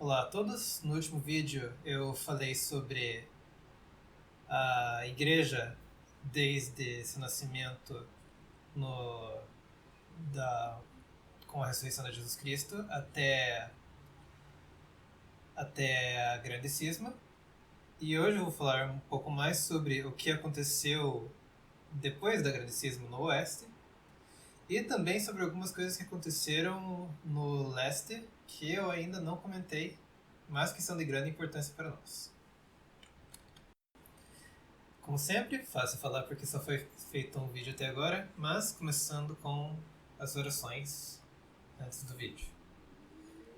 Olá a todos. No último vídeo eu falei sobre a igreja desde seu nascimento no, da, com a ressurreição de Jesus Cristo até a Grande Cisma. E hoje eu vou falar um pouco mais sobre o que aconteceu depois da Grande Cisma no Oeste e também sobre algumas coisas que aconteceram no Leste que eu ainda não comentei, mas que são de grande importância para nós. Como sempre, fácil falar porque só foi feito um vídeo até agora, mas começando com as orações antes do vídeo.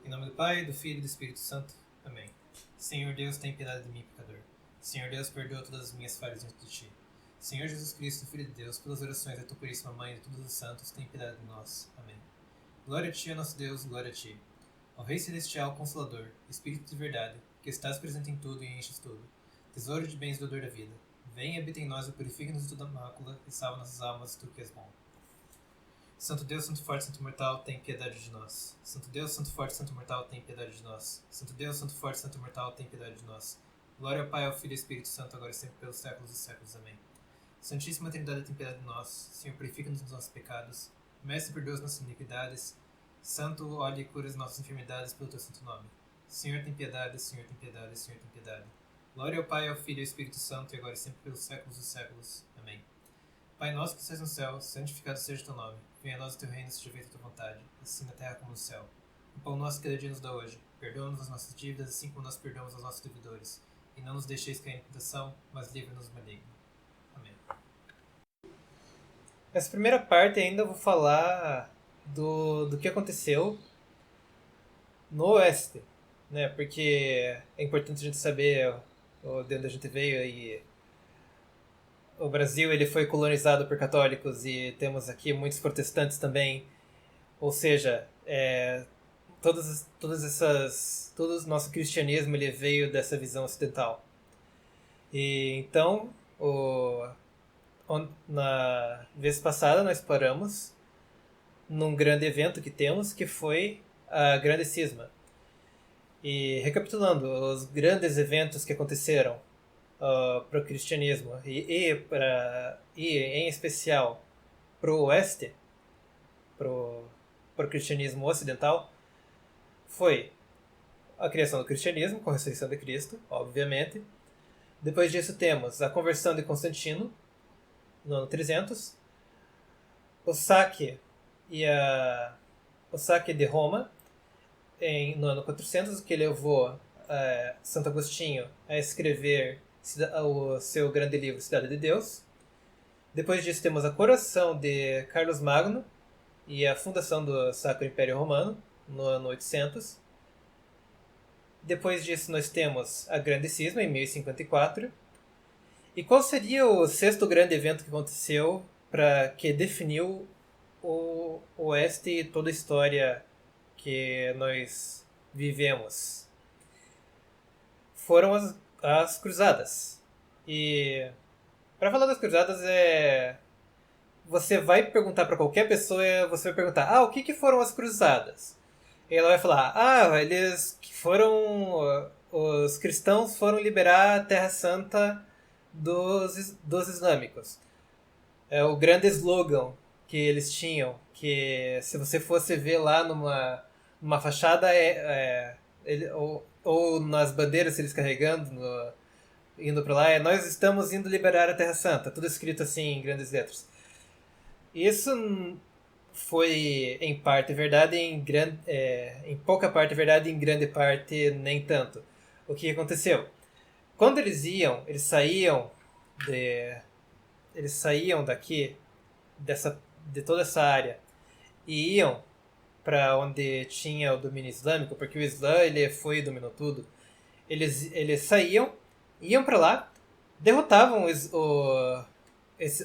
Em nome do Pai, do Filho e do Espírito Santo. Amém. Senhor Deus, tem piedade de mim, pecador. Senhor Deus, perdoa todas as minhas falhas diante de Ti. Senhor Jesus Cristo, Filho de Deus, pelas orações da Tua Puríssima Mãe e de todos os santos, tem piedade de nós. Amém. Glória a Ti, nosso Deus, glória a Ti. Ó Rei Celestial, Consolador, Espírito de verdade, que estás presente em tudo e enches tudo, tesouro de bens e doador da vida, vem e habita em nós e purifica-nos de toda mácula e salva nossas almas, Tu que és bom. Santo Deus, Santo Forte, Santo Mortal, tem piedade de nós. Santo Deus, Santo Forte, Santo Mortal, tem piedade de nós. Santo Deus, Santo Forte, Santo Mortal, tem piedade de nós. Glória ao Pai, ao Filho e ao Espírito Santo, agora e sempre pelos séculos dos séculos. Amém. Santíssima Trindade, tem piedade de nós. Senhor, purifica-nos dos nossos pecados. Mestre, perdoa as nossas iniquidades. Santo, olhe e cura as nossas enfermidades pelo Teu santo nome. Senhor, tem piedade, Senhor, tem piedade, Senhor, tem piedade. Glória ao Pai, ao Filho e ao Espírito Santo, e agora e sempre pelos séculos dos séculos. Amém. Pai nosso que estás no céu, santificado seja o Teu nome. Venha a nós o Teu reino, seja feita a Tua vontade, assim na terra como no céu. O pão nosso que cada dia nos dá hoje. Perdoa-nos as nossas dívidas, assim como nós perdoamos aos nossos devedores. E não nos deixeis cair em tentação, mas livra-nos do maligno. Amém. Nessa primeira parte ainda eu vou falar do que aconteceu no Oeste, né? Porque é importante a gente saber de onde a gente veio e o Brasil ele foi colonizado por católicos e temos aqui muitos protestantes também, ou seja, todo o nosso cristianismo ele veio dessa visão ocidental. E então, na vez passada nós paramos num grande evento que temos, que foi a Grande Cisma. E recapitulando os grandes eventos que aconteceram para o cristianismo e em especial para o Oeste, para o cristianismo ocidental, foi a criação do cristianismo com a ressurreição de Cristo, obviamente. Depois disso temos a conversão de Constantino no ano 300, o saque de Roma no ano 400, que levou Santo Agostinho a escrever o seu grande livro Cidade de Deus. Depois disso temos a coroação de Carlos Magno e a fundação do Sacro Império Romano no ano 800. Depois disso nós temos a Grande Cisma em 1054. E qual seria o sexto grande evento que aconteceu que definiu o Oeste e toda a história que nós vivemos? Foram as Cruzadas. E para falar das Cruzadas você vai perguntar para qualquer pessoa, você vai perguntar: o que foram as Cruzadas? E ela vai falar: os cristãos foram liberar a Terra Santa dos islâmicos. É o grande slogan que eles tinham, que se você fosse ver lá numa fachada ou nas bandeiras eles carregando indo para lá, nós estamos indo liberar a Terra Santa, tudo escrito assim em grandes letras. Isso foi em parte verdade, em pouca parte verdade, em grande parte nem tanto. O que aconteceu? Quando eles saíam daqui, de toda essa área, e iam para onde tinha o domínio islâmico, porque o Islã ele foi e dominou tudo. Eles saíam, iam para lá, derrotavam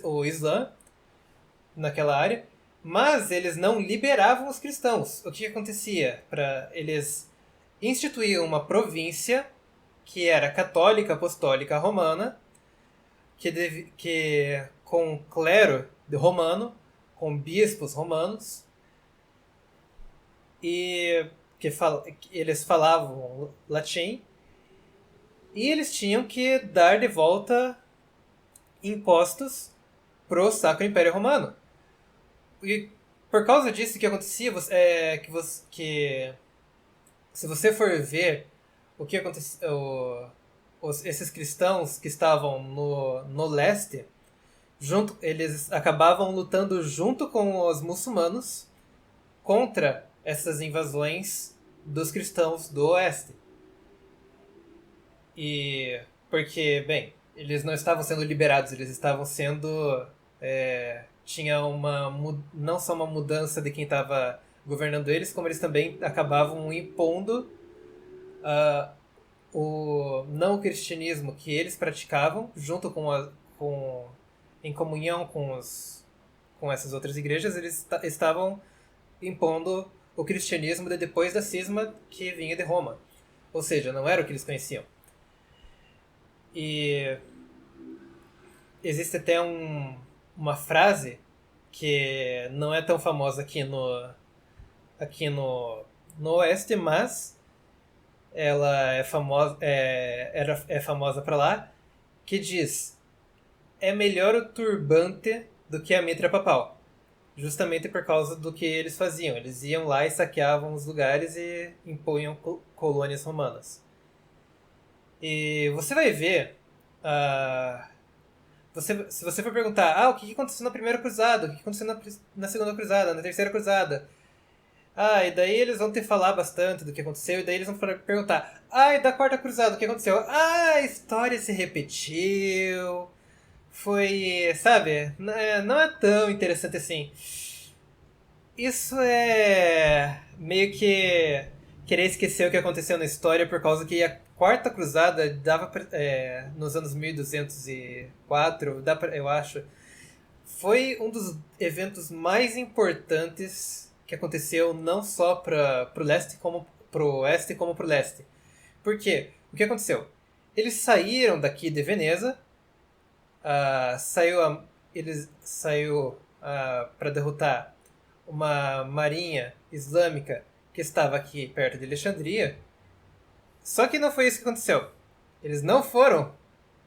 o Islã naquela área, mas eles não liberavam os cristãos. O que acontecia? Eles instituíam uma província que era católica apostólica romana, que com clero romano, com bispos romanos. E o eles falavam latim e eles tinham que dar de volta impostos pro Sacro Império Romano. E por causa disso, o que acontecia é que se você for ver o que acontecia, esses cristãos que estavam no leste, eles acabavam lutando junto com os muçulmanos contra essas invasões dos cristãos do oeste. E porque, bem, eles não estavam sendo liberados, eles estavam sendo... tinha não só uma mudança de quem estava governando eles, como eles também acabavam impondo não o cristianismo que eles praticavam, junto em comunhão com essas outras igrejas, eles estavam impondo o cristianismo depois da cisma que vinha de Roma. Ou seja, não era o que eles conheciam. E existe até uma frase que não é tão famosa aqui no Oeste, mas ela é famosa, é famosa para lá, que diz: é melhor o turbante do que a mitra papal. Justamente por causa do que eles faziam. Eles iam lá e saqueavam os lugares e impunham colônias romanas. E você vai ver... se você for perguntar, o que aconteceu na primeira cruzada? O que aconteceu na segunda cruzada? Na terceira cruzada? E daí eles vão te falar bastante do que aconteceu, e daí eles vão perguntar, e da quarta cruzada, o que aconteceu? A história se repetiu, foi, sabe, não é tão interessante assim. Isso é meio que querer esquecer o que aconteceu na história, por causa que a quarta cruzada nos anos 1204, eu acho, foi um dos eventos mais importantes que aconteceu não só pro leste como pro oeste como pro leste. Por quê? O que aconteceu? Eles saíram daqui de Veneza, saiu para derrotar uma marinha islâmica que estava aqui perto de Alexandria. Só que não foi isso que aconteceu. Eles não foram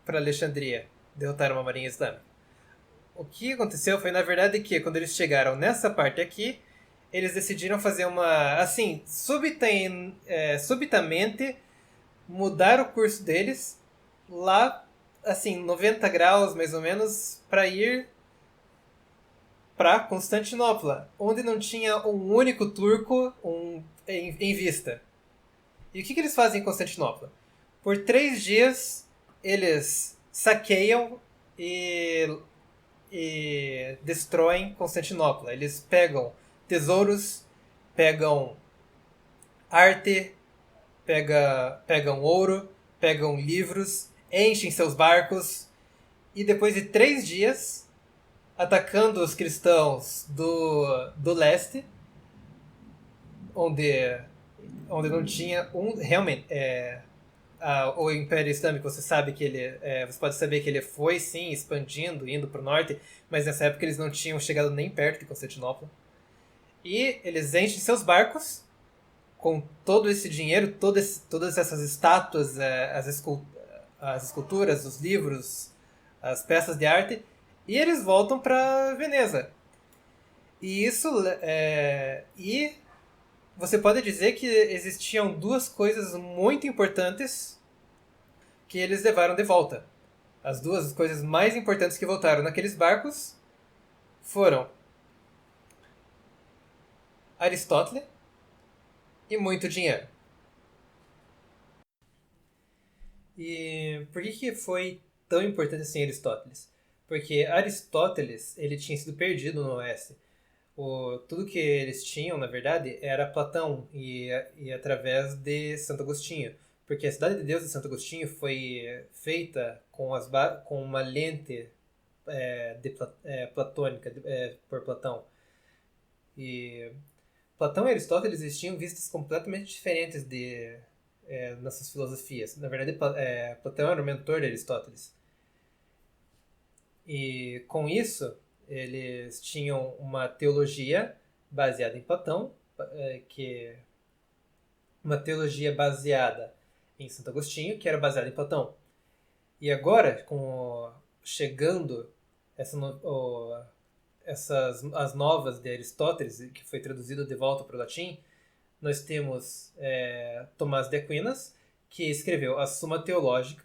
para Alexandria derrotar uma marinha islâmica. O que aconteceu foi, na verdade, que quando eles chegaram nessa parte aqui, eles decidiram fazer subitamente mudar o curso deles lá, 90 graus mais ou menos, para ir para Constantinopla, onde não tinha um único turco em vista. E o que eles fazem em Constantinopla? Por 3 dias, eles saqueiam e destroem Constantinopla. Eles pegam tesouros, pegam arte, pegam ouro, pegam livros, enchem seus barcos e depois de 3 dias atacando os cristãos do leste, onde não tinha realmente o Império Islâmico, você sabe que você pode saber que ele foi sim expandindo, indo para o norte, mas nessa época eles não tinham chegado nem perto de Constantinopla. E eles enchem seus barcos com todo esse dinheiro, todas essas estátuas, as esculturas, os livros, as peças de arte, e eles voltam para Veneza. E você pode dizer que existiam 2 coisas muito importantes que eles levaram de volta. As 2 coisas mais importantes que voltaram naqueles barcos foram Aristóteles e muito dinheiro. E por que foi tão importante assim Aristóteles? Porque Aristóteles ele tinha sido perdido no Oeste. Tudo que eles tinham, na verdade, era Platão e através de Santo Agostinho. Porque a Cidade de Deus de Santo Agostinho foi feita com uma lente platônica por Platão. E Platão e Aristóteles eles tinham vistas completamente diferentes nessas filosofias. Na verdade, Platão era o mentor de Aristóteles. E com isso, eles tinham uma teologia baseada em Platão, que uma teologia baseada em Santo Agostinho, que era baseada em Platão. E agora, chegando as novas de Aristóteles, que foi traduzido de volta para o latim, nós temos Tomás de Aquinas, que escreveu a Suma Teológica,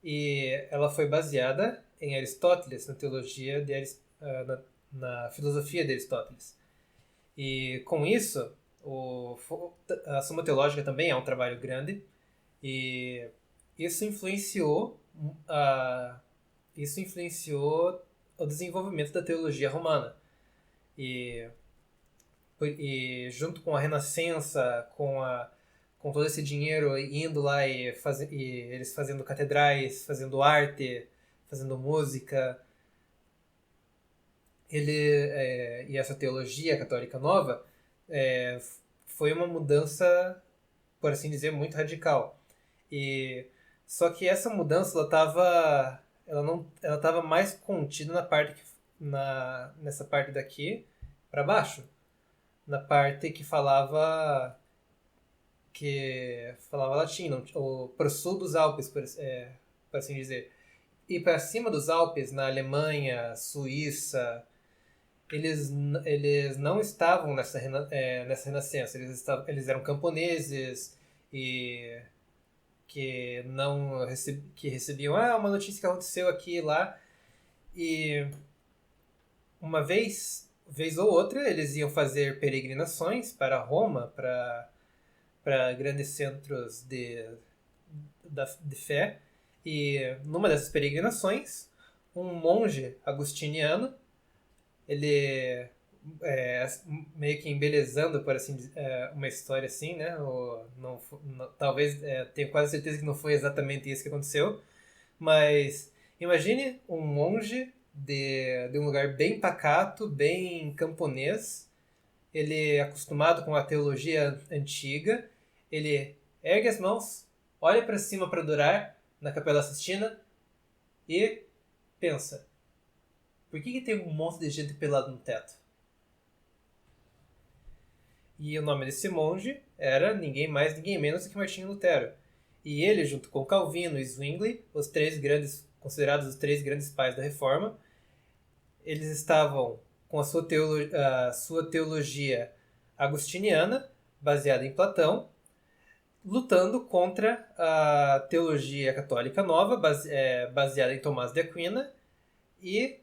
e ela foi baseada em Aristóteles, na teologia na filosofia de Aristóteles. E com isso, a Suma Teológica também é um trabalho grande, e isso influenciou o desenvolvimento da teologia romana. E junto com a Renascença, com todo esse dinheiro indo lá e eles fazendo catedrais, fazendo arte, fazendo música, e essa teologia católica nova foi uma mudança, por assim dizer, muito radical. Só que essa mudança ela estava mais contida nessa parte daqui para baixo, na parte que falava latim, ou para o sul dos Alpes, por assim dizer. E para cima dos Alpes, na Alemanha, Suíça, eles não estavam nessa renascença. Eles eram camponeses e que recebiam uma notícia que aconteceu aqui e lá, e uma vez ou outra eles iam fazer peregrinações para Roma, para grandes centros de fé, e numa dessas peregrinações um monge agostiniano, ele meio que embelezando, por assim dizer, uma história assim, né? Talvez, tenho quase certeza que não foi exatamente isso que aconteceu, mas imagine um monge de um lugar bem pacato, bem camponês, ele é acostumado com a teologia antiga, ele ergue as mãos, olha para cima para adorar na Capela Sistina e pensa: por que tem um monte de gente pelado no teto? E o nome desse monge era ninguém mais, ninguém menos do que Martinho Lutero. E ele, junto com Calvino e Zwingli, considerados os três grandes pais da Reforma, eles estavam com a sua teologia agostiniana, baseada em Platão, lutando contra a teologia católica nova, baseada em Tomás de Aquino e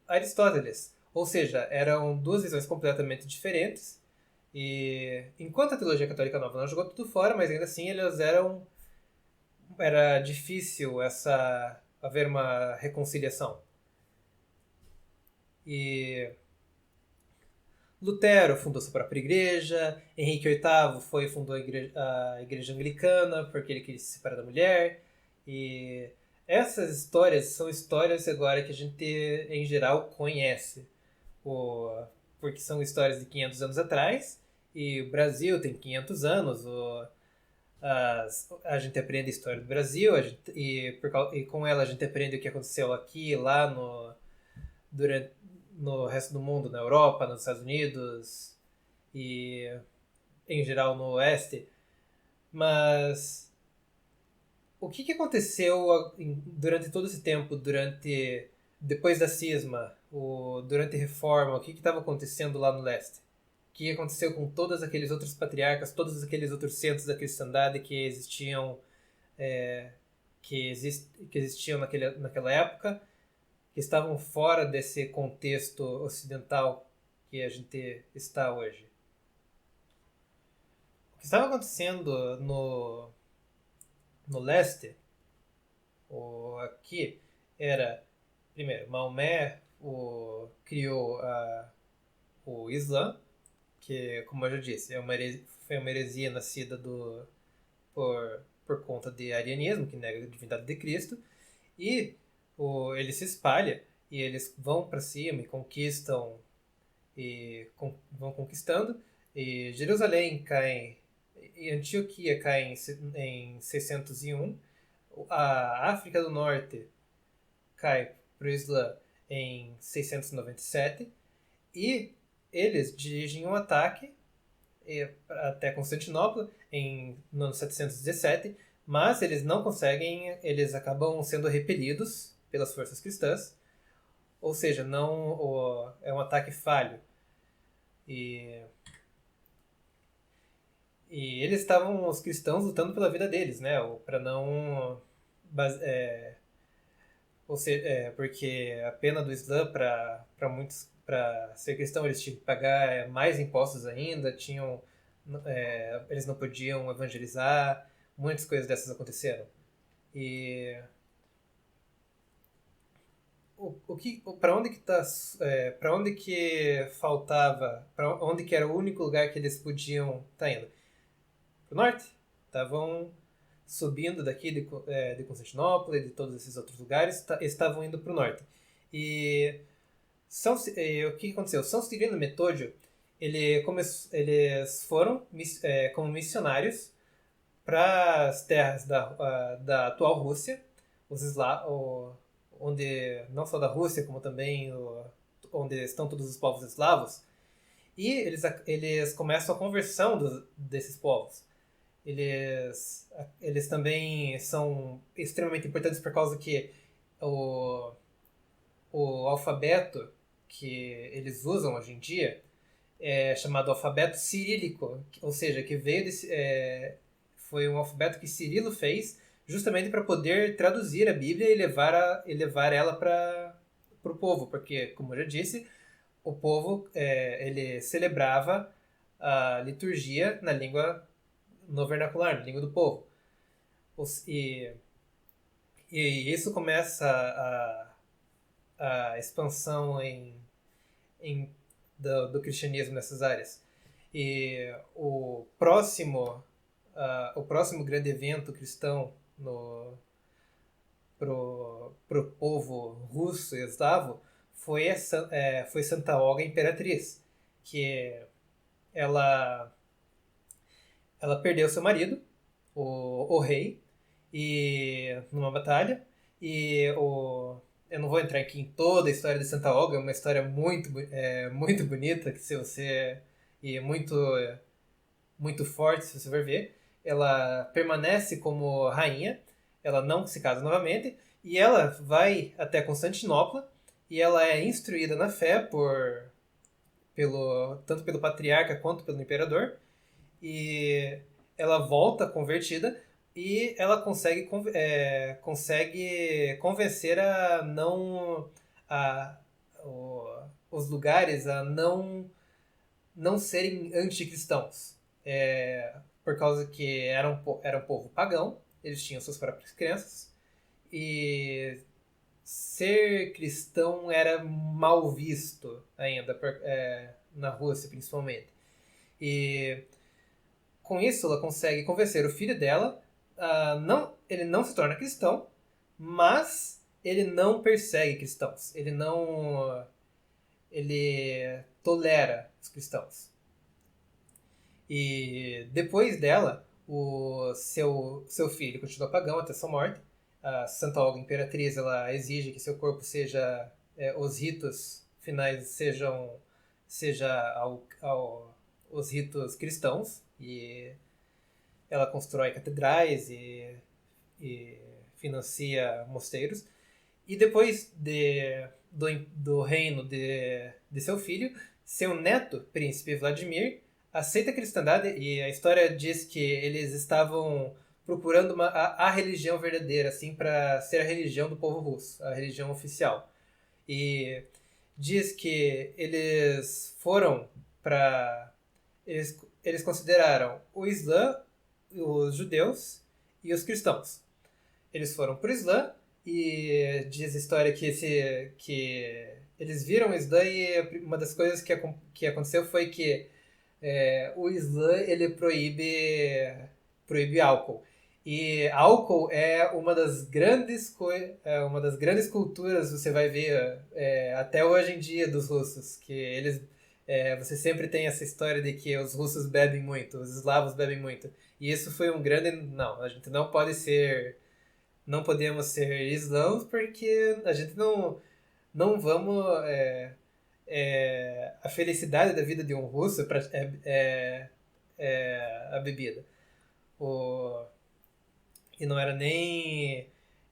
Aristóteles. Ou seja, eram duas visões completamente diferentes. E enquanto a teologia católica nova não jogou tudo fora, mas ainda assim era difícil haver uma reconciliação. E Lutero fundou sua própria igreja, Henrique VIII fundou a igreja anglicana porque ele queria se separar da mulher, e essas histórias são histórias agora que a gente, em geral, conhece, porque são histórias de 500 anos atrás, e o Brasil tem 500 anos, a gente aprende a história do Brasil, e com ela a gente aprende o que aconteceu aqui, lá no resto do mundo, na Europa, nos Estados Unidos e, em geral, no Oeste. Mas o que aconteceu durante todo esse tempo, depois da cisma, durante a Reforma, o que estava acontecendo lá no Leste? O que aconteceu com todos aqueles outros patriarcas, todos aqueles outros centros da cristandade que existiam naquela época, que estavam fora desse contexto ocidental que a gente está hoje? O que estava acontecendo no leste, aqui, era, primeiro, Maomé criou o Islã, que, como eu já disse, foi uma heresia nascida por conta de arianismo, que nega a divindade de Cristo, e ele se espalha, e eles vão para cima e conquistam, vão conquistando, e Jerusalém cai, e Antioquia cai em 601, a África do Norte cai para o Islã em 697, e eles dirigem um ataque até Constantinopla no ano 717, mas eles não conseguem, eles acabam sendo repelidos pelas forças cristãs, ou seja, é um ataque falho. E eles estavam, os cristãos, lutando pela vida deles, né? Para não. Ou seja, porque a pena do Islã para muitos, para ser cristão, eles tinham que pagar mais impostos ainda, eles não podiam evangelizar, muitas coisas dessas aconteceram. E para onde que para onde que faltava, para onde que era o único lugar que eles podiam estar indo? Pro norte. Estavam subindo daqui de Constantinopla e de todos esses outros lugares, estavam indo para o norte. E o que aconteceu? São Cirilo e Metódio, eles foram como missionários para as terras da atual Rússia, onde não só da Rússia, como também onde estão todos os povos eslavos. E eles começam a conversão desses povos. Eles também são extremamente importantes por causa que o alfabeto que eles usam hoje em dia é chamado alfabeto cirílico, ou seja, que foi um alfabeto que Cirilo fez justamente para poder traduzir a Bíblia e levar ela para o povo, porque, como eu já disse, o povo ele celebrava a liturgia na língua no vernacular, na língua do povo. E isso começa a expansão do cristianismo nessas áreas. E o próximo grande evento cristão pro povo russo e eslavo foi Santa Olga Imperatriz, que ela perdeu seu marido, o rei, numa batalha, eu não vou entrar aqui em toda a história de Santa Olga, é uma história muito bonita, que se você e muito forte, se você for ver. Ela permanece como rainha, ela não se casa novamente, e ela vai até Constantinopla, e ela é instruída na fé tanto pelo patriarca quanto pelo imperador, e ela volta convertida, e ela consegue convencer os lugares a não serem anticristãos. Por causa que era um povo pagão, eles tinham suas próprias crenças, e ser cristão era mal visto ainda, na Rússia principalmente. E com isso ela consegue convencer o filho dela. Ele não se torna cristão, mas ele não persegue cristãos. Ele tolera os cristãos. E depois dela, o seu filho continua pagão até sua morte. A Santa Olga Imperatriz, ela exige que seu corpo seja os ritos finais sejam os ritos cristãos, e ela constrói catedrais e financia mosteiros. E depois do reino de seu filho, seu neto, príncipe Vladimir, aceita a cristandade, e a história diz que eles estavam procurando a religião verdadeira, assim, para ser a religião do povo russo, a religião oficial. E diz que eles foram para... Eles consideraram o Islã, os judeus e os cristãos. Eles foram para o Islã, e diz a história que eles viram o Islã, e uma das coisas que aconteceu foi que o Islã ele proíbe álcool. E álcool é uma das grandes culturas, você vai ver até hoje em dia, dos russos, que eles você sempre tem essa história de que os russos bebem muito, os eslavos bebem muito. E isso foi um grande... Não, a gente não podemos ser islãos, porque a gente não vamos... a felicidade da vida de um russo a bebida. E não era nem...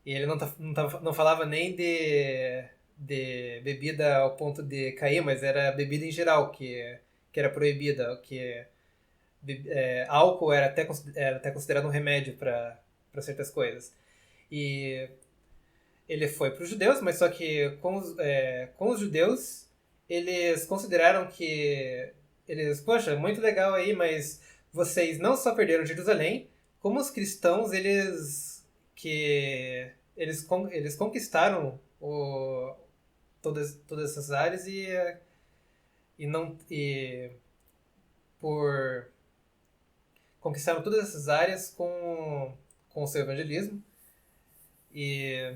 E ele não falava nem de bebida ao ponto de cair, mas era bebida em geral que era proibida, álcool era até considerado um remédio para certas coisas. E ele foi para os judeus, mas só que com os judeus eles consideraram que poxa, muito legal aí, mas vocês não só perderam Jerusalém, como os cristãos eles conquistaram todas essas áreas e não e por conquistaram todas essas áreas com o seu evangelismo e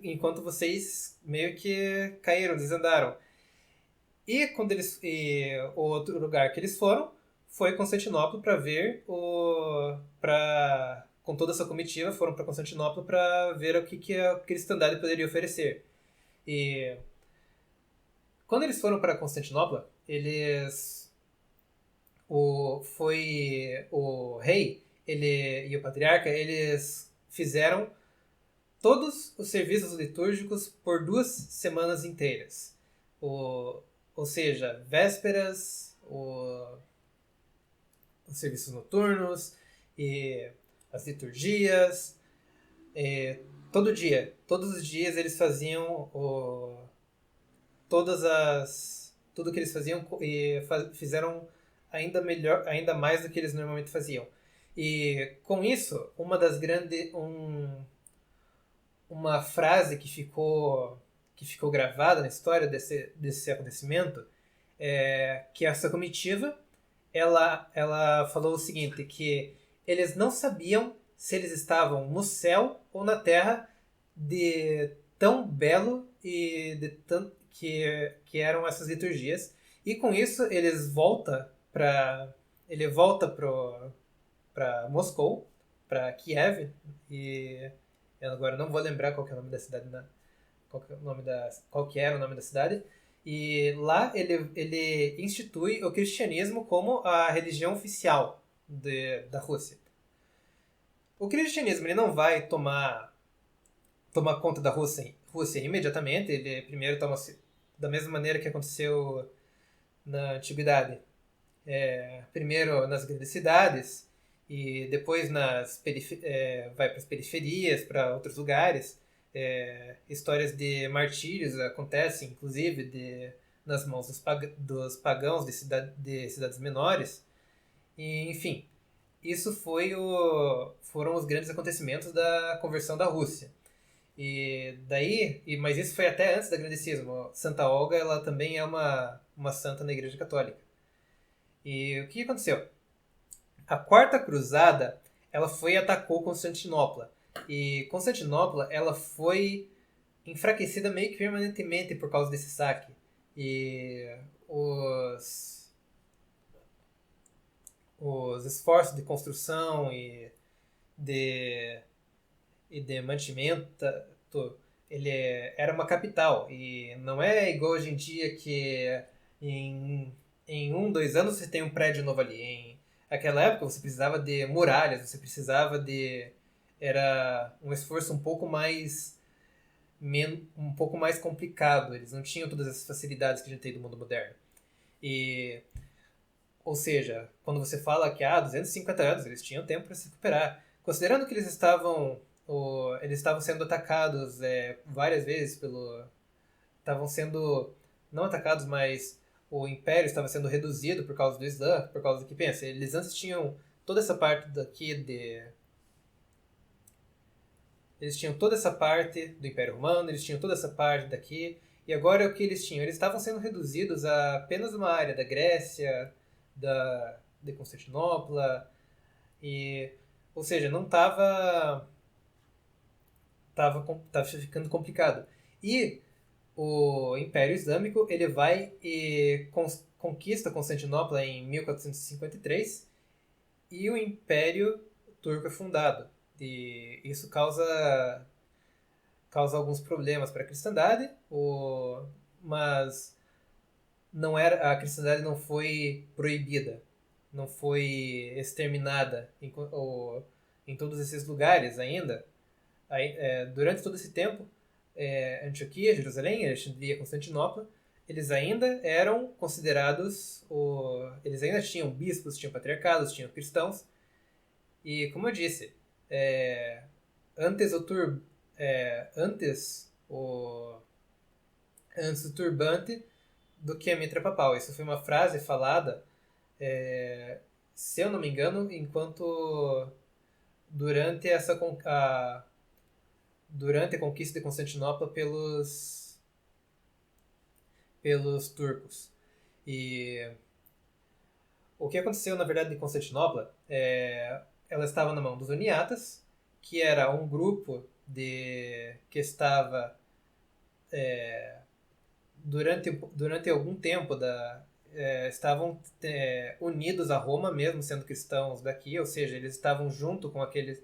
enquanto vocês meio que caíram, desandaram. E o outro lugar que eles foram foi Constantinopla para ver com toda essa comitiva foram para Constantinopla para ver o que a cristandade poderia oferecer. E quando eles foram para Constantinopla, o rei e o patriarca, eles fizeram todos os serviços litúrgicos por 2 semanas inteiras. Ou seja, vésperas, os serviços noturnos, e as liturgias, todos os dias eles faziam tudo que eles faziam e fizeram ainda melhor, ainda mais do que eles normalmente faziam. E com isso, uma frase que ficou gravada na história desse acontecimento é que essa comitiva ela falou o seguinte, que eles não sabiam se eles estavam no céu ou na terra de tão belo e de tão que eram essas liturgias. E com isso ele volta para Moscou, para Kiev, e eu agora não vou lembrar qual que é o nome da cidade, qual que era o nome da cidade. E lá ele institui o cristianismo como a religião oficial da Rússia. O cristianismo ele não vai tomar conta da Rússia imediatamente. Ele primeiro toma, da mesma maneira que aconteceu na antiguidade, primeiro nas grandes cidades e depois vai para as periferias, para outros lugares. Histórias de martírios acontecem, inclusive, nas mãos dos pagãos de cidades menores. E, enfim, isso foram os grandes acontecimentos da conversão da Rússia. Mas isso foi até antes da Grande Cisma. Santa Olga, ela também é uma santa na Igreja Católica. E o que aconteceu? A Quarta Cruzada, ela foi e atacou Constantinopla. E Constantinopla, ela foi enfraquecida meio que permanentemente por causa desse saque. E os esforços de construção e de mantimento, ele era uma capital. E não é igual hoje em dia que em 2 anos você tem um prédio novo ali. Naquela época você precisava de muralhas, era um esforço um pouco mais complicado. Eles não tinham todas essas facilidades que a gente tem do mundo moderno. Ou seja, quando você fala que 250 anos, eles tinham tempo para se recuperar. Considerando que eles estavam sendo atacados várias vezes estavam sendo não atacados, mas o Império estava sendo reduzido por causa do Islã, por causa do que pensa. Eles antes tinham toda essa parte eles tinham toda essa parte do Império Romano, eles tinham toda essa parte daqui, e agora o que eles tinham? Eles estavam sendo reduzidos a apenas uma área da Grécia, de Constantinopla, ou seja, não estava ficando complicado. E o Império Islâmico ele vai e conquista Constantinopla em 1453 e o Império Turco é fundado. E isso causa alguns problemas para a cristandade, mas a cristandade não foi proibida. não foi exterminada em todos esses lugares ainda, durante todo esse tempo, Antioquia, Jerusalém, Alexandria, Constantinopla, eles ainda eram considerados, eles ainda tinham bispos, tinham patriarcados, tinham cristãos, e como eu disse, antes o turbante do que a mitra papal. Isso foi uma frase falada, se eu não me engano, enquanto durante durante a conquista de Constantinopla pelos turcos. E o que aconteceu, na verdade, em Constantinopla, ela estava na mão dos Uniatas, que era um grupo que estava durante algum tempo estavam unidos a Roma, mesmo sendo cristãos daqui, ou seja, eles estavam junto com aqueles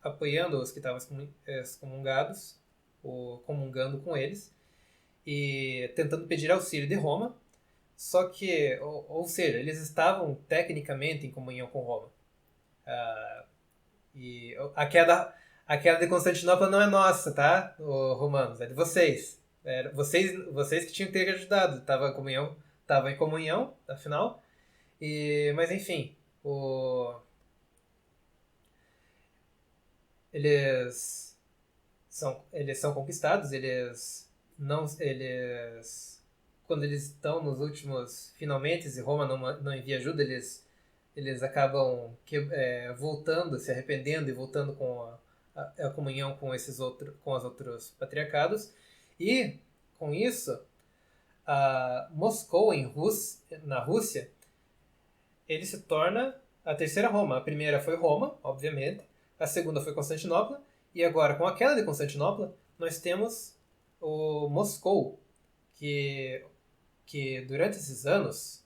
apoiando os que estavam excomungados, ou comungando com eles, e tentando pedir auxílio de Roma. Só que, ou seja, eles estavam tecnicamente em comunhão com Roma. E a queda de Constantinopla não é nossa, tá, romanos? É de vocês. Vocês que tinham que ter ajudado. Tava em comunhão, afinal. Mas enfim, eles são conquistados. Quando eles estão nos últimos finalmente, e Roma não envia ajuda, eles acabam voltando, se arrependendo e voltando com a comunhão com com os outros patriarcados. E com isso, Moscou na Rússia, ele se torna a terceira Roma. A primeira foi Roma, obviamente. A segunda foi Constantinopla. E agora, com a queda de Constantinopla, nós temos o Moscou, que durante esses anos,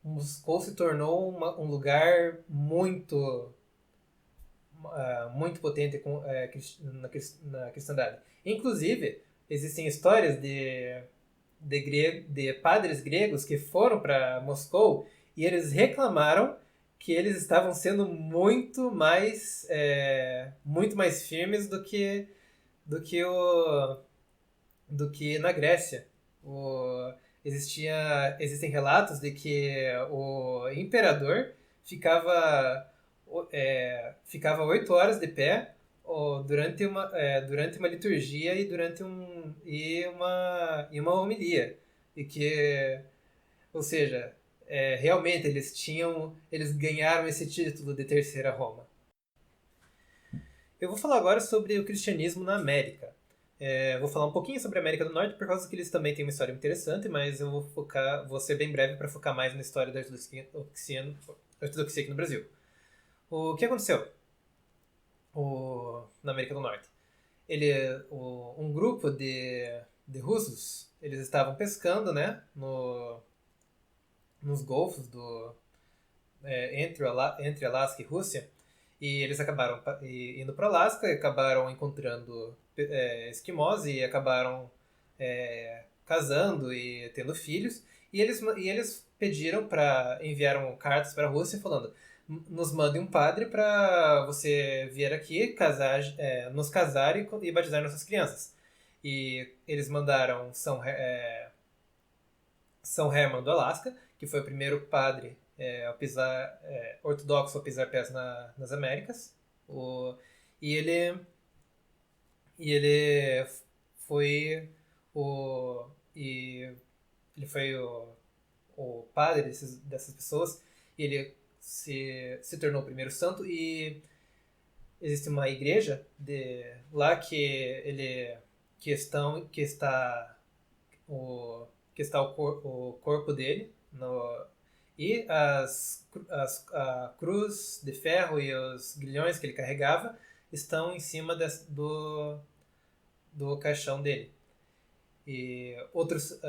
Moscou se tornou um lugar muito potente na cristandade. Inclusive, existem histórias de padres gregos que foram para Moscou e eles reclamaram que eles estavam sendo muito mais firmes do que na Grécia. Existem relatos de que o imperador ficava 8 horas de pé durante uma liturgia e uma homilia. Ou seja, realmente eles ganharam esse título de Terceira Roma. Eu vou falar agora sobre o cristianismo na América. Vou falar um pouquinho sobre a América do Norte, por causa que eles também têm uma história interessante, mas eu vou ser bem breve para focar mais na história da ortodoxia aqui no Brasil. O que aconteceu na América do Norte? Um grupo de russos, eles estavam pescando, né, nos golfos entre Alasca e Rússia, e eles acabaram indo para Alasca e acabaram encontrando esquimós e acabaram casando e tendo filhos. E eles enviaram cartas para a Rússia falando: nos mande um padre para você vir aqui, nos casar e batizar nossas crianças. E eles mandaram São Herman do Alasca, que foi o primeiro padre ortodoxo a pisar pés nas Américas. E ele foi o padre dessas pessoas, e ele se tornou o primeiro santo. E existe uma igreja lá que está o corpo dele e a cruz de ferro e os grilhões que ele carregava estão em cima do caixão dele. E outros,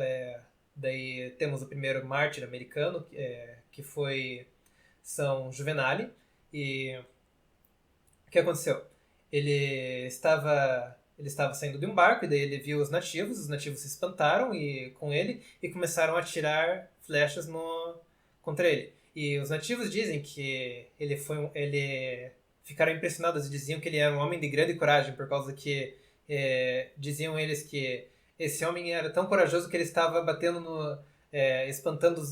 daí temos o primeiro mártir americano, que foi São Juvenale. E o que aconteceu? Ele estava ele estava saindo de um barco e daí ele viu os nativos se espantaram com ele e começaram a atirar flechas contra ele. E os nativos dizem que ele ficaram impressionados e diziam que ele era um homem de grande coragem, por causa que diziam eles que esse homem era tão corajoso que ele estava batendo espantando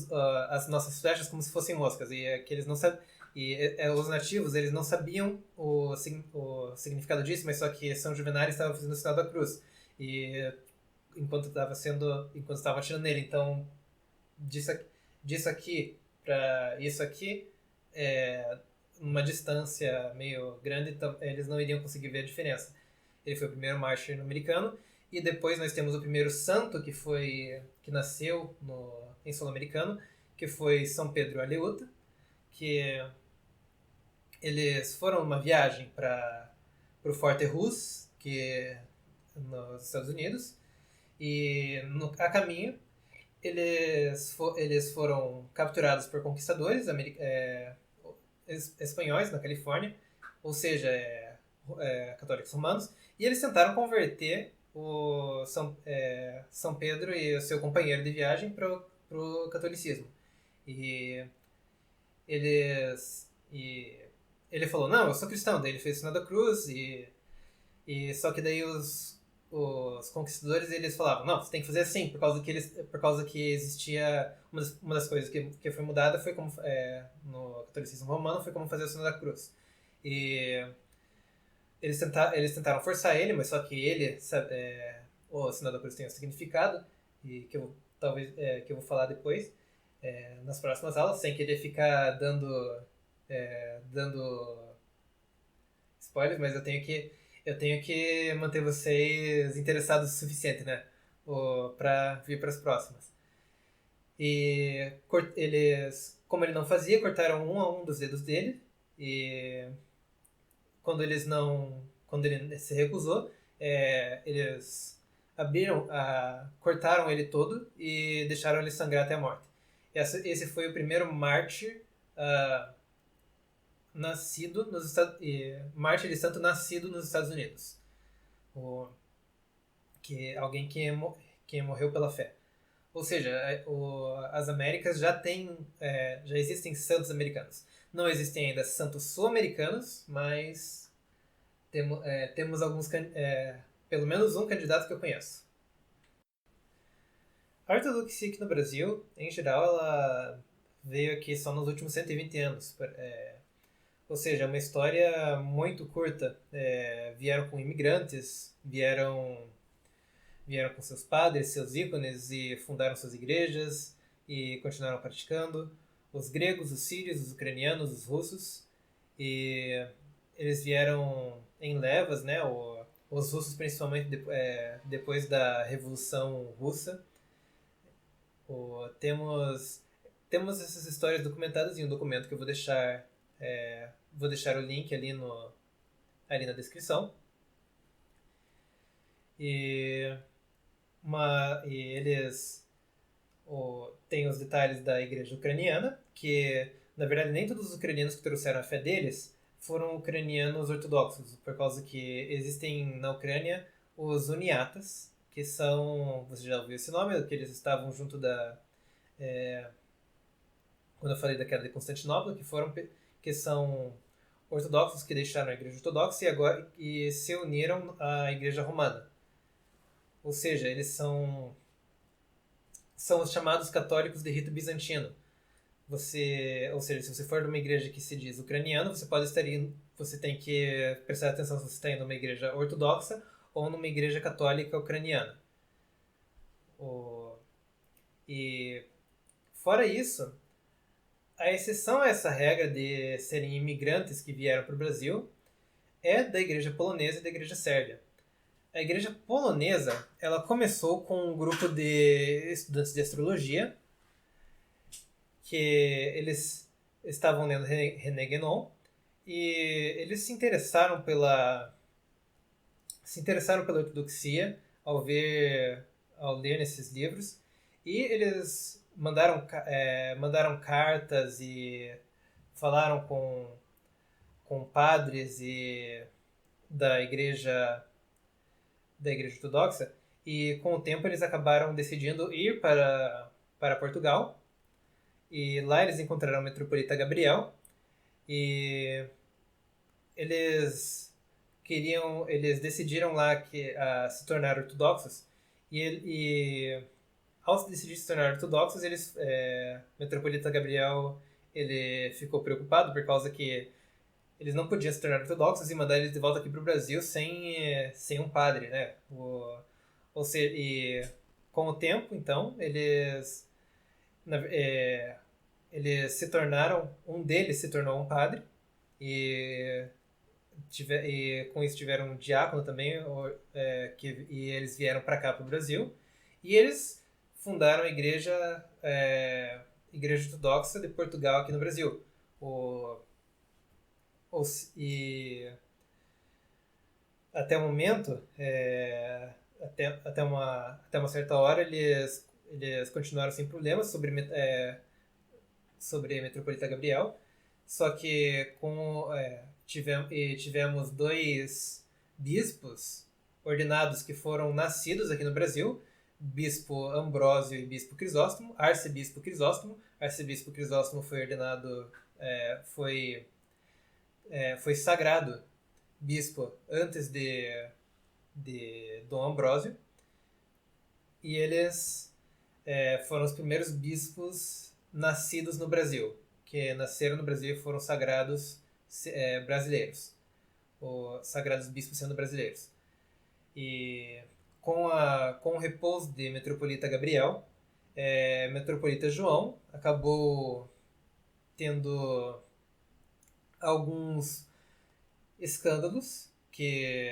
as nossas flechas como se fossem moscas, e que eles não sabiam. Os nativos, eles não sabiam o significado disso, mas só que São Juvenal estava fazendo o sinal da cruz. E enquanto estava atirando nele. Então, disso aqui para isso aqui, numa distância meio grande, então, eles não iriam conseguir ver a diferença. Ele foi o primeiro mártir americano. E depois nós temos o primeiro santo que nasceu em solo americano, que foi São Pedro Aleuta, que eles foram numa viagem para o Forte Rousse, que é nos Estados Unidos, e a caminho eles foram capturados por conquistadores espanhóis na Califórnia, ou seja, católicos romanos, e eles tentaram converter o São Pedro e o seu companheiro de viagem para o catolicismo. E ele falou, não, eu sou cristão. Daí ele fez o sinal da cruz só que daí os conquistadores, eles falavam, não, você tem que fazer assim, por causa que existia uma das coisas que foi mudada foi como no catolicismo romano, foi como fazer o sinal da cruz. E eles tentaram forçar ele, mas só que o sinal da cruz tem um significado e que eu vou falar depois nas próximas aulas, sem querer ficar dando spoilers, mas eu tenho que manter vocês interessados o suficiente, né? Para vir para as próximas. E como ele não fazia, cortaram um a um dos dedos dele. E quando ele se recusou, eles cortaram ele todo e deixaram ele sangrar até a morte. Esse foi o primeiro mártir mártir de santo nascido nos Estados Unidos. Alguém que morreu pela fé. Ou seja, as Américas já existem santos americanos. Não existem ainda santos sul-americanos, mas temos alguns, pelo menos um candidato que eu conheço. A ortodoxia aqui no Brasil, em geral, ela veio aqui só nos últimos 120 anos. Ou seja, é uma história muito curta. Vieram com imigrantes, vieram com seus padres, seus ícones e fundaram suas igrejas e continuaram praticando. Os gregos, os sírios, os ucranianos, os russos. E eles vieram em levas, né? Os russos principalmente depois da Revolução Russa. Temos essas histórias documentadas em um documento que eu vou deixar o link ali na descrição. E eles têm os detalhes da igreja ucraniana, que na verdade nem todos os ucranianos que trouxeram a fé deles foram ucranianos ortodoxos, por causa que existem na Ucrânia os uniatas, que são, você já ouviu esse nome, que eles estavam junto quando eu falei da queda de Constantinopla, que são ortodoxos que deixaram a igreja ortodoxa e se uniram à igreja romana. Ou seja, eles são os chamados católicos de rito bizantino. Ou seja, se você for de uma igreja que se diz ucraniano, você tem que prestar atenção se você está indo numa igreja ortodoxa ou numa igreja católica ucraniana. E fora isso, a exceção a essa regra de serem imigrantes que vieram para o Brasil é da igreja polonesa e da igreja sérvia. A igreja polonesa, ela começou com um grupo de estudantes de astrologia, que eles estavam lendo René Guénon, e eles se interessaram pela ortodoxia ao ler nesses livros, e eles mandaram cartas e falaram com padres da igreja da Igreja Ortodoxa, e com o tempo eles acabaram decidindo ir para Portugal, e lá eles encontraram o metropolita Gabriel, e eles decidiram lá se tornar ortodoxos, e ao decidir se tornar ortodoxos, o metropolita Gabriel ele ficou preocupado por causa que eles não podiam se tornar ortodoxos e mandar eles de volta aqui para o Brasil sem um padre, né? Ou seja, e com o tempo, então, eles se tornaram, um deles se tornou um padre e com isso tiveram um diácono também, e eles vieram para cá, para o Brasil, e eles fundaram a Igreja Ortodoxa de Portugal aqui no Brasil. E até o momento, até uma certa hora, eles continuaram sem problemas sobre a metropolita Gabriel, só que tivemos dois bispos ordenados que foram nascidos aqui no Brasil, Bispo Ambrósio e Bispo Crisóstomo, Arcebispo Crisóstomo. Arcebispo Crisóstomo foi ordenado, foi sagrado bispo antes de Dom Ambrósio, e eles foram os primeiros bispos nascidos no Brasil, que nasceram no Brasil e foram sagrados brasileiros, os sagrados bispos sendo brasileiros. E com o repouso de metropolita Gabriel, metropolita João acabou tendo alguns escândalos que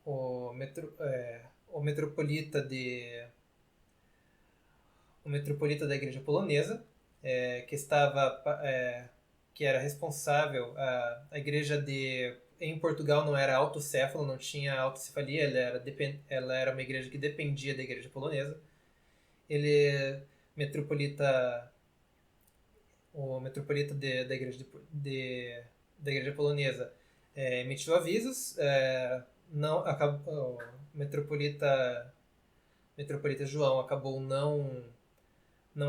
o metropolita da Igreja Polonesa, que era responsável, a igreja em Portugal não era autocéfalo, não tinha autocefalia, ela era uma igreja que dependia da Igreja Polonesa. O metropolita da Igreja Polonesa emitiu avisos, o metropolita João acabou não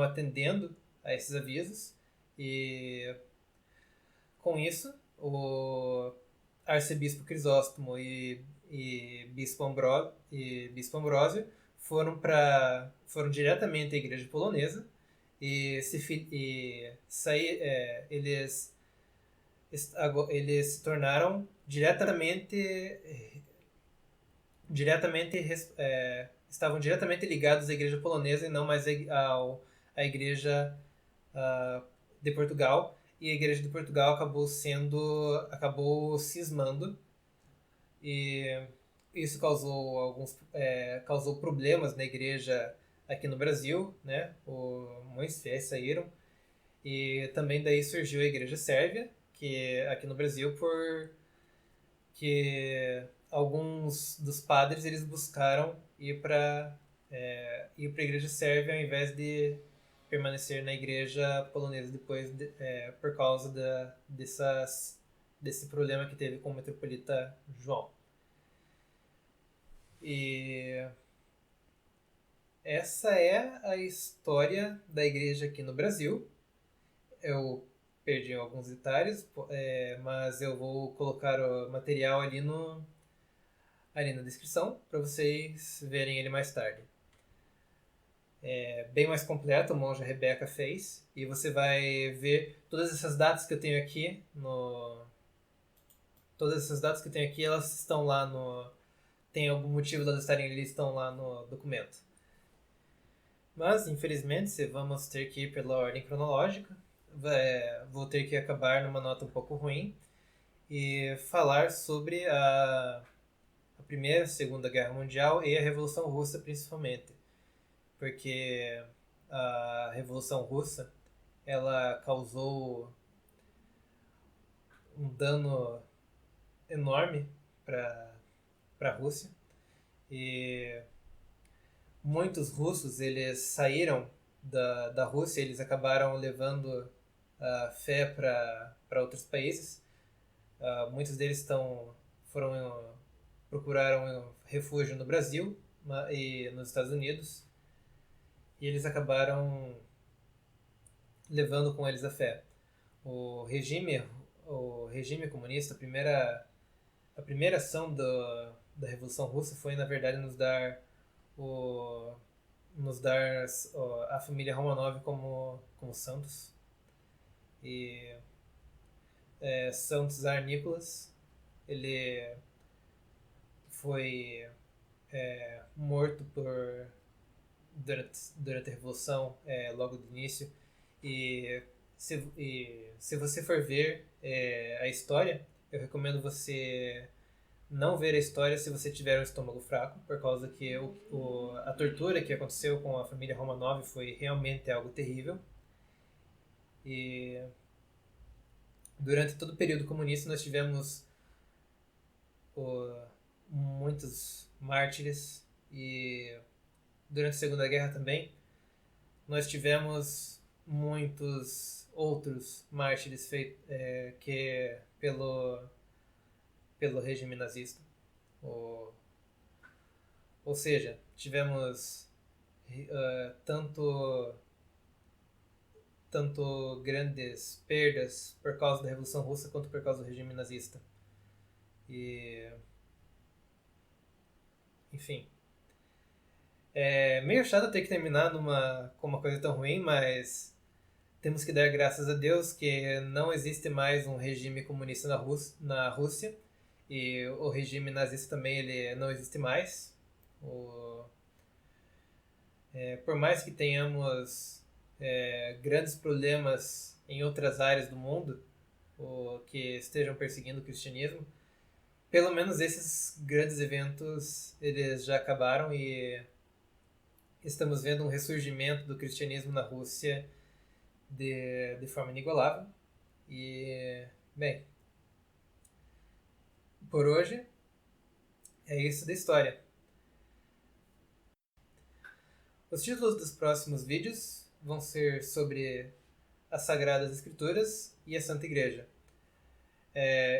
atendendo a esses avisos, e com isso o arcebispo Crisóstomo e bispo Ambrósio foram diretamente à Igreja Polonesa eles se tornaram estavam diretamente ligados à Igreja Polonesa e não mais à Igreja de Portugal, e a Igreja de Portugal acabou cismando, e isso causou problemas na igreja aqui no Brasil, né? Muitos fiéis saíram, e também daí surgiu a Igreja Sérvia, que aqui no Brasil porque alguns dos padres eles buscaram ir para a Igreja Sérvia ao invés de permanecer na Igreja Polonesa depois por causa desse problema que teve com o metropolita João. E essa é a história da igreja aqui no Brasil. Eu perdi alguns detalhes, mas eu vou colocar o material ali na descrição para vocês verem ele mais tarde. Bem mais completo, a monja Rebeca fez, e você vai ver todas essas datas que eu tenho aqui elas estão lá tem algum motivo de elas estarem ali, estão lá no documento. Mas infelizmente vamos ter que ir pela ordem cronológica. Vou ter que acabar numa nota um pouco ruim e falar sobre a Primeira e Segunda Guerra Mundial e a Revolução Russa principalmente, porque a Revolução Russa ela causou um dano enorme para a Rússia, e muitos russos eles saíram da Rússia, eles acabaram levando a fé para outros países. Muitos deles procuraram refúgio no Brasil e nos Estados Unidos, e eles acabaram levando com eles a fé. O regime comunista, a primeira ação da Revolução Russa foi, na verdade, nos dar a família Romanov como santos. E Santo Tsar Nicolas, ele foi morto durante a Revolução, logo do início. E se você for ver a história, eu recomendo você não ver a história se você tiver um estômago fraco, por causa que a tortura que aconteceu com a família Romanov foi realmente algo terrível. E durante todo o período comunista nós tivemos muitos mártires, e durante a Segunda Guerra também nós tivemos muitos outros mártires pelo regime nazista. Ou seja, tivemos tanto grandes perdas por causa da Revolução Russa quanto por causa do regime nazista. E enfim, é meio chato ter que terminar com uma coisa tão ruim, mas temos que dar graças a Deus que não existe mais um regime comunista na Rússia, e o regime nazista também ele não existe mais. Por mais que tenhamos grandes problemas em outras áreas do mundo que estejam perseguindo o cristianismo, pelo menos esses grandes eventos eles já acabaram, e estamos vendo um ressurgimento do cristianismo na Rússia de forma inigualável. E, bem, por hoje é isso da história. Os títulos dos próximos vídeos vão ser sobre as Sagradas Escrituras e a Santa Igreja.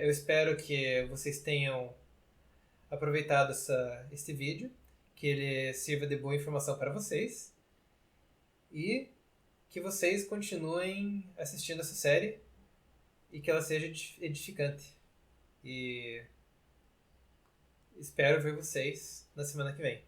Eu espero que vocês tenham aproveitado este vídeo, que ele sirva de boa informação para vocês, e que vocês continuem assistindo essa série e que ela seja edificante. E espero ver vocês na semana que vem.